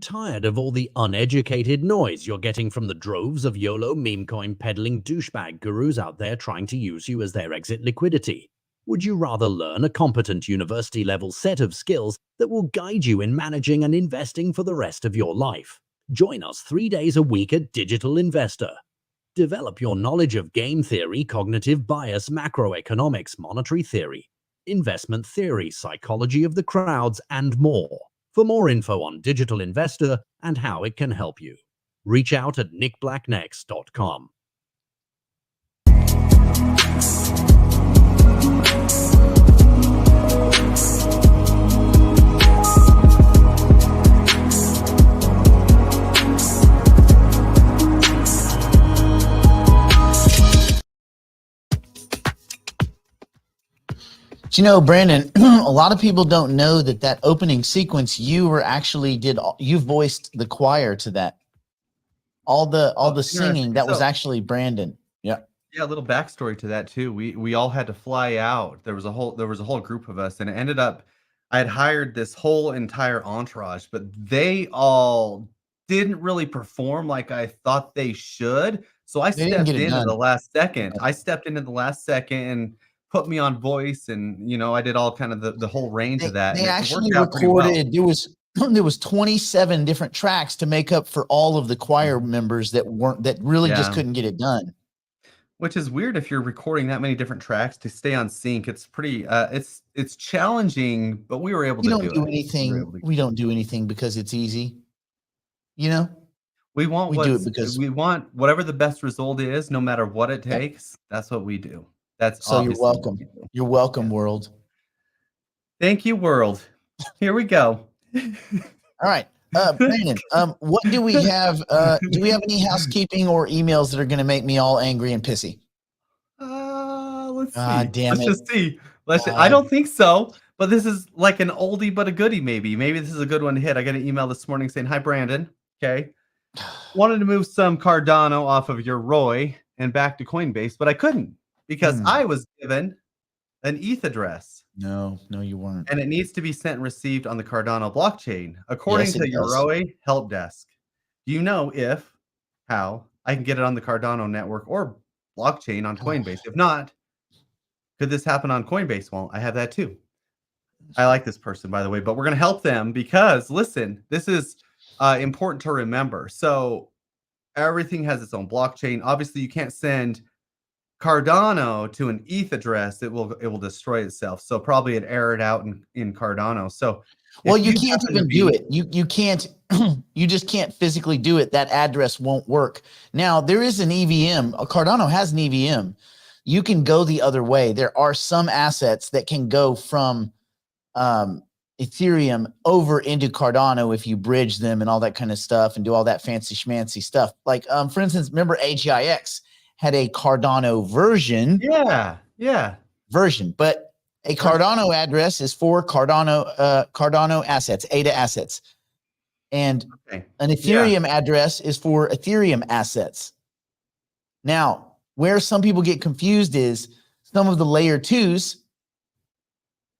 tired of all the uneducated noise you're getting from the droves of YOLO meme coin peddling douchebag gurus out there trying to use you as their exit liquidity? Would you rather learn a competent university level set of skills that will guide you in managing and investing for the rest of your life? Join us 3 days a week at Digital Investor. Develop your knowledge of game theory, cognitive bias, macroeconomics, monetary theory, investment theory, psychology of the crowds, and more. For more info on Digital Investor and how it can help you, reach out at nickblacknext.com. You know, Brandon, a lot of people don't know that opening sequence you voiced the choir to that. All the singing that was actually Brandon. Yeah. Yeah, a little backstory to that too. We all had to fly out. There was a whole group of us, and it ended up I had hired this whole entire entourage, but they all didn't really perform like I thought they should. So I stepped in at the last second. I stepped in at the last second and put me on voice, and I did all kind of the whole range of that. They actually recorded. Well. There was 27 different tracks to make up for all of the choir members that really just couldn't get it done. Which is weird if you're recording that many different tracks to stay on sync. It's pretty it's challenging, but we were able to do it. We don't do anything because it's easy. We do it because we want whatever the best result is, no matter what it takes. That's what we do. You're welcome. You're welcome, world. Thank you, world. Here we go. All right. Brandon, what do we have? Do we have any housekeeping or emails that are going to make me all angry and pissy? Let's see. Damn Let's just see. I don't think so, but this is like an oldie but a goodie maybe. Maybe this is a good one to hit. I got an email this morning saying, "Hi, Brandon. Okay. Wanted to move some Cardano off of your Roy and back to Coinbase, but I couldn't. Because I was given an ETH address. No, you weren't. And it needs to be sent and received on the Cardano blockchain, according to Yoroi help desk. Do you know how I can get it on the Cardano network or blockchain on Coinbase? If not, could this happen on Coinbase? Well, I have that too. I like this person, by the way, but we're going to help them because, listen, this is important to remember. So everything has its own blockchain. Obviously, you can't send Cardano to an ETH address. It will destroy itself. So probably it errored out in Cardano. So you can't even do it. You can't. You just can't physically do it. That address won't work. Now there is an EVM. Cardano has an EVM. You can go the other way. There are some assets that can go from Ethereum over into Cardano if you bridge them and all that kind of stuff and do all that fancy schmancy stuff. Like for instance, remember AGIX had a Cardano version. But a Cardano address is for Cardano assets, ADA assets. And an Ethereum address is for Ethereum assets. Now, where some people get confused is some of the layer 2s,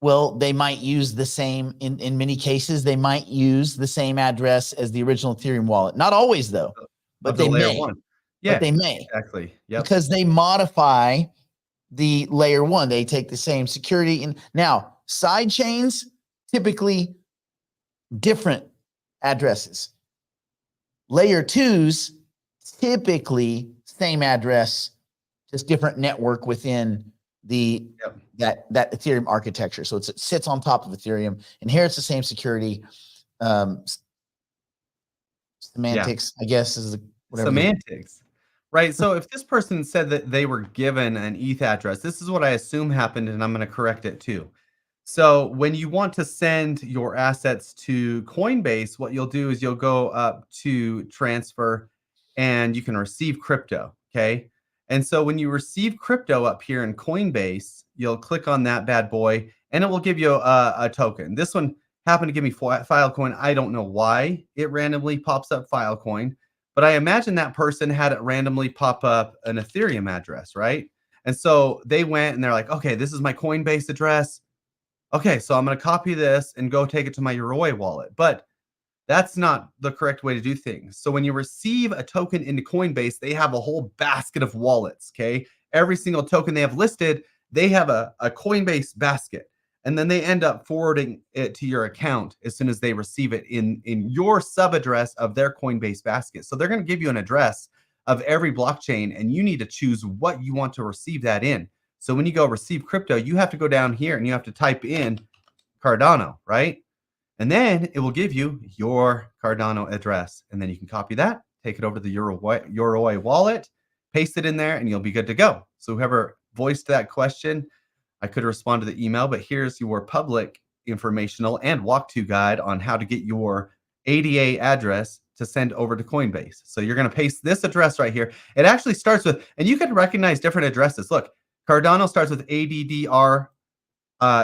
well, they might use the same, in many cases, they might use the same address as the original Ethereum wallet. Not always, though, but they may. Yeah, but they may. Exactly. Yep. Because they modify the layer 1. They take the same security. And now, side chains, typically different addresses. Layer 2s, typically same address, just different network within the that Ethereum architecture. So it sits on top of Ethereum, inherits the same security. Semantics, I guess, is whatever. Semantics. Right. So if this person said that they were given an ETH address, this is what I assume happened, and I'm going to correct it too. So when you want to send your assets to Coinbase, what you'll do is you'll go up to transfer and you can receive crypto. Okay. And so when you receive crypto up here in Coinbase, you'll click on that bad boy and it will give you a token. This one happened to give me Filecoin. I don't know why it randomly pops up Filecoin. But I imagine that person had it randomly pop up an Ethereum address, right? And so they went and they're like, okay, this is my Coinbase address. Okay, so I'm going to copy this and go take it to my Yoroi wallet. But That's not the correct way to do things. So when you receive a token into Coinbase, they have a whole basket of wallets, okay? Every single token they have listed, they have a Coinbase basket. And then they end up forwarding it to your account as soon as they receive it in your sub address of their Coinbase basket. So they're going to give you an address of every blockchain, and you need to choose what you want to receive that in. So when you go receive crypto, you have to go down here and you have to type in Cardano, right? And then it will give you your Cardano address. And then you can copy that, take it over to the Yoroi wallet, paste it in there, and you'll be good to go. So whoever voiced that question, I could respond to the email, but here's your public informational and walk-to guide on how to get your ADA address to send over to Coinbase. So you're going to paste this address right here. It actually starts with, and you can recognize different addresses. Look, Cardano starts with ADDR.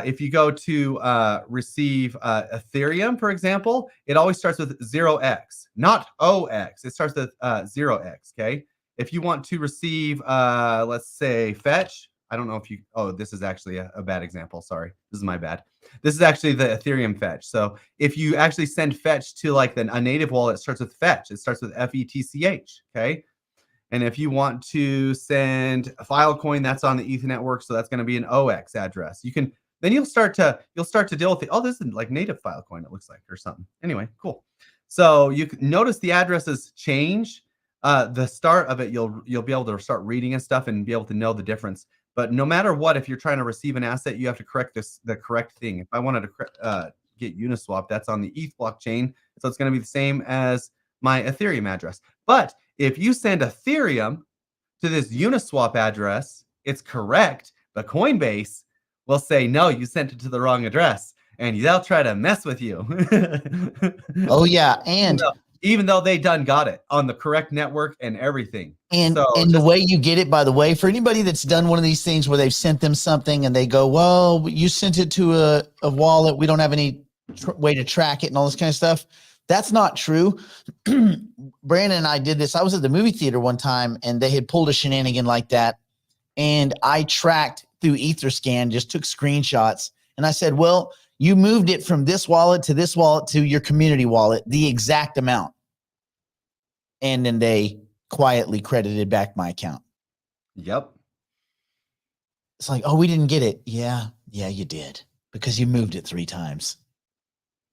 If you go to receive Ethereum, for example, it always starts with 0x, not OX. It starts with 0x, okay? If you want to receive, let's say, fetch, I don't know if you, oh, this is actually a bad example. Sorry, this is my bad. This is actually the Ethereum fetch. So if you actually send fetch to like a native wallet, it starts with fetch. It starts with FETCH, okay? And if you want to send a Filecoin, that's on the Ether network, so that's going to be an OX address. You can, then you'll start to deal with it. Oh, this is like native Filecoin, it looks like, or something. Anyway, cool. So you can notice the addresses change. The start of it, you'll be able to start reading and stuff and be able to know the difference. But no matter what, if you're trying to receive an asset, you have to correct the correct thing. If I wanted to get Uniswap, that's on the ETH blockchain, so it's going to be the same as my Ethereum address. But if you send Ethereum to this Uniswap address, it's correct, but Coinbase will say, no, you sent it to the wrong address, and they'll try to mess with you. Oh, yeah. And even though they done got it on the correct network and everything. And the way you get it, by the way, for anybody that's done one of these things where they've sent them something and they go, well, you sent it to a wallet, we don't have any way to track it and all this kind of stuff. That's not true. Brandon and I did this. I was at the movie theater one time and they had pulled a shenanigan like that. And I tracked through Etherscan, just took screenshots. And I said, well, you moved it from this wallet to your community wallet, the exact amount. And then they quietly credited back my account. Yep. It's like, oh, we didn't get it. Yeah, you did, because you moved it 3 times.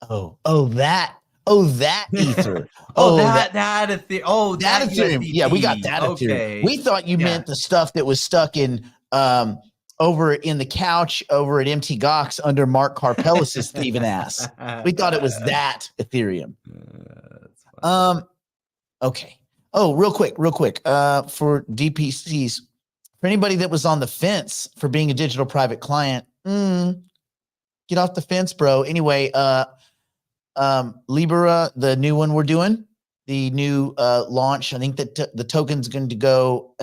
Oh, that Ether. that Ethereum. Oh, that Ethereum. USDT. Yeah, we got that Okay. Ethereum. We thought you meant the stuff that was stuck in over in the couch over at MT Gox under Mark Karpellis' thieving ass. We thought it was that Ethereum. Okay. Oh, real quick. For DPCs, for anybody that was on the fence for being a digital private client, get off the fence, bro. Anyway, Libra, the new one we're doing, the new launch. I think that the token's going to go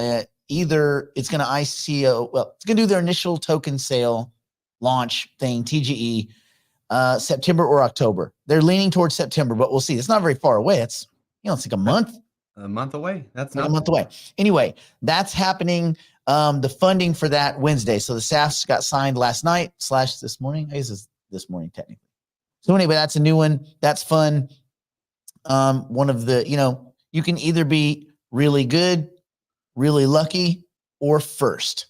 either it's going to ICO. Well, it's going to do their initial token sale launch thing, TGE, September or October. They're leaning towards September, but we'll see. It's not very far away. It's it's like a month. A month away. That's not not a month away. Anyway, that's happening. The funding for that Wednesday. So the SAFs got signed last night / this morning. I guess it's this morning technically. So anyway, that's a new one. That's fun. One of the, you can either be really good, really lucky, or first.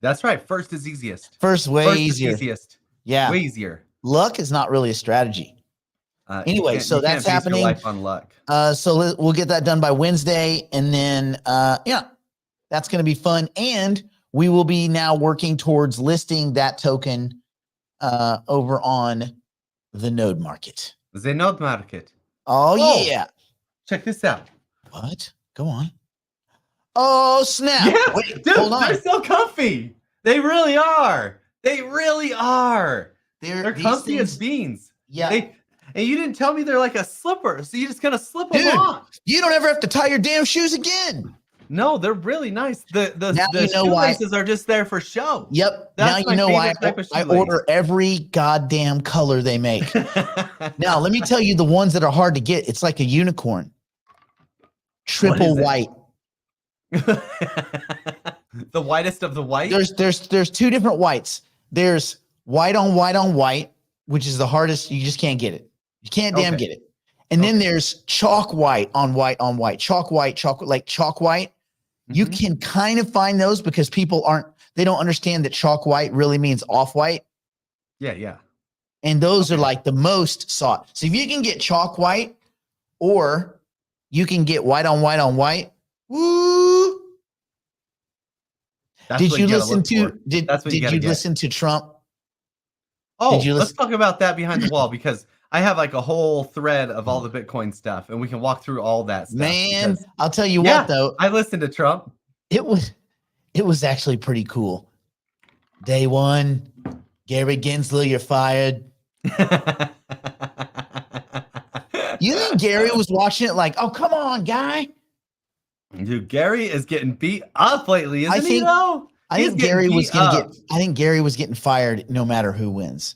That's right. First is easiest. First easier. Is easiest. Yeah. Way easier. Luck is not really a strategy. Anyway, so that's happening. Your life on luck. So we'll get that done by Wednesday. And then, that's going to be fun. And we will be now working towards listing that token over on the Node Market. The Node Market. Oh, yeah. Check this out. What? Go on. Oh, snap. Yeah. Wait, dude, hold on. They're so comfy. They really are. They're comfy as beans. Yeah. And you didn't tell me they're like a slipper, so you just kind of slip Dude, them on. You don't ever have to tie your damn shoes again. No, they're really nice. The shoelaces are just there for show. Yep. That's now you my know why favorite type of I shoelace. order every goddamn color they make. Now, let me tell you the ones that are hard to get. It's like a unicorn. Triple white. The whitest of the white? There's 2 different whites. There's white on white on white, which is the hardest. You just can't get it. You can't damn get it. And then there's chalk white on white on white, chalk white, like chalk white. You can kind of find those because people they don't understand that chalk white really means off white. Yeah, yeah. And those are like the most sought. So if you can get chalk white or you can get white on white on white, woo. Did you listen to listen to Trump? Oh, let's talk about that behind the wall because I have like a whole thread of all the Bitcoin stuff and we can walk through all that stuff. Man, I'll tell you what though. I listened to Trump. It was actually pretty cool. Day one, Gary Gensler, you're fired. You think Gary was watching it like, oh, come on, guy? Dude, Gary is getting beat up lately, isn't he, though? I think Gary was getting fired no matter who wins.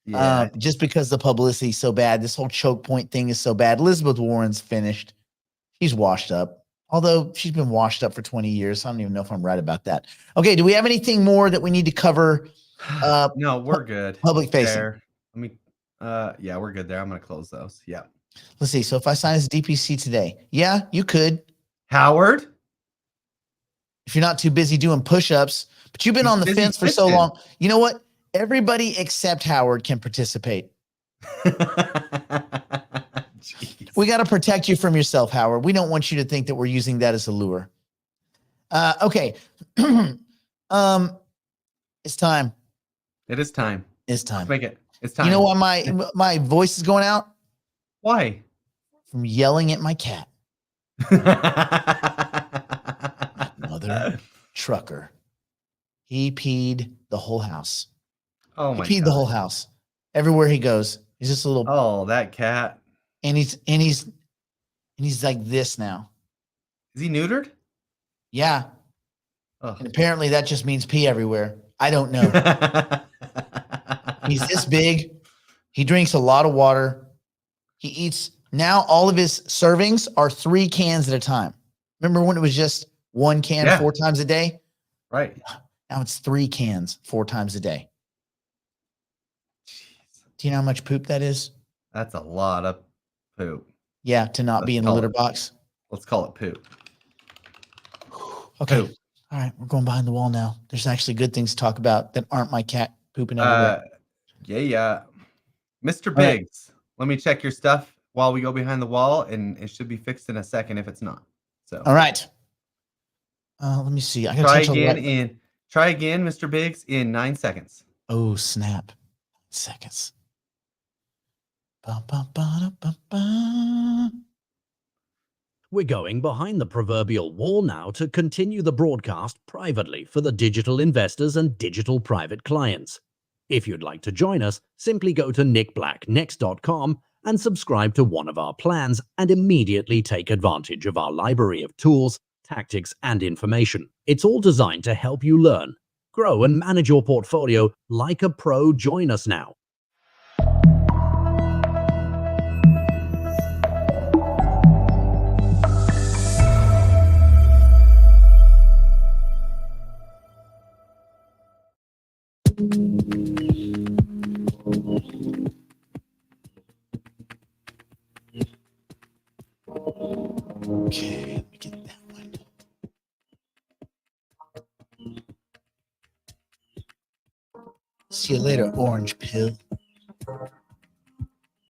Yeah. Just because the publicity is so bad. This whole choke point thing is so bad. Elizabeth Warren's finished. She's washed up. Although she's been washed up for 20 years. I don't even know if I'm right about that. Okay, do we have anything more that we need to cover? No, we're good. Public facing. Let me yeah, we're good there. I'm gonna close those. Yeah. Let's see. So if I sign as DPC today, yeah, you could. Howard? If you're not too busy doing push-ups, but you've been on the fence for so long. You know what? Everybody except Howard can participate. We got to protect you from yourself, Howard. We don't want you to think that we're using that as a lure. Okay. It's time. It is time. It's time. Let's make it. It's time. You know why my voice is going out? Why? From yelling at my cat. Mother trucker. He peed the whole house. Oh my! He peed the whole house. Everywhere he goes, he's just a little. Oh, that cat. And he's like this now. Is he neutered? Yeah. Oh. And apparently that just means pee everywhere. I don't know. He's this big. He drinks a lot of water. He eats. Now all of his servings are 3 cans at a time. Remember when it was just 1 can 4 times a day? Right. Now it's 3 cans 4 times a day. Jeez. Do you know how much poop that is? That's a lot of poop. Yeah, to not be in the litter box. Let's call it poop. Okay. Poop. All right, we're going behind the wall now. There's actually good things to talk about that aren't my cat pooping everywhere. Yeah. Mr. Biggs, let me check your stuff while we go behind the wall, and it should be fixed in a second if it's not. So. All right. Let me see. I gotta try again, Mr. Biggs, in 9 seconds. Oh, snap. Seconds. Ba, ba, ba, ba, ba. We're going behind the proverbial wall now to continue the broadcast privately for the digital investors and digital private clients. If you'd like to join us, simply go to nickblacknext.com and subscribe to one of our plans and immediately take advantage of our library of tools, tactics, and information. It's all designed to help you learn, grow, and manage your portfolio like a pro. Join us now. Okay, let me get that one. See you later, orange pill.